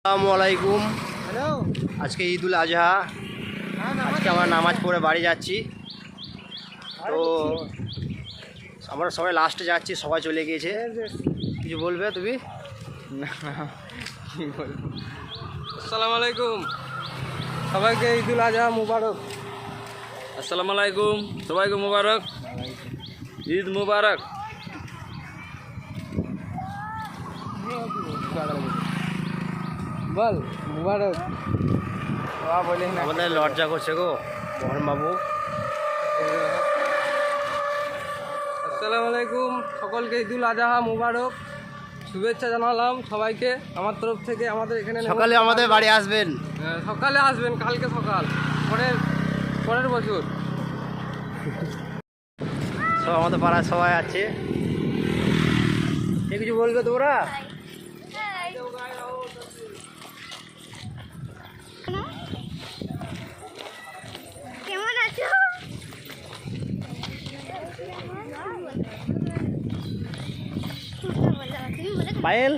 আসসালামু আলাইকুম। আজকে ঈদুল আজহা। আজকে আমরা নামাজ পড়ে বাড়ি যাচ্ছি। তো আমরা সবাই লাস্টে যাচ্ছি, সবাই চলে গিয়েছে। কিছু বলবে তুমি? কি বলবো? আসসালামু আলাইকুম, সবাইকে ঈদুল আজহা মুবারক। আসসালামু আলাইকুম, সবাইকে মুবারক, ঈদ মুবারক। বল মুবারক। বলে না, আমাদের লজ্জা করছে গো মোহন বাবু। আসসালামু আলাইকুম, সকলকে ঈদুল আজহা মুবারক শুভেচ্ছা জানালাম সবাইকে আমার তরফ থেকে। আমাদের এখানে সকালে আমাদের বাড়ি আসবেন। সকালে আসবেন, কালকে সকাল, পরের বছর। সব আমাদের পাড়ায় সবাই আছে। কিছু বলবে তোমরা? কেমন আছো? পায়েল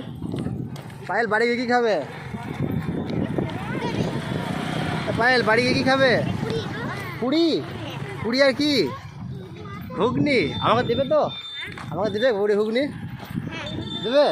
পায়েল বাড়ি গিয়ে কি খাবে? পায়েল বাড়ি গিয়ে কি খাবে? পুরি। পুরি আর কি? ঘুগনি। আমাকে দেবে তো? আমাকে দেবে পুরি ঘুগনি দেবে?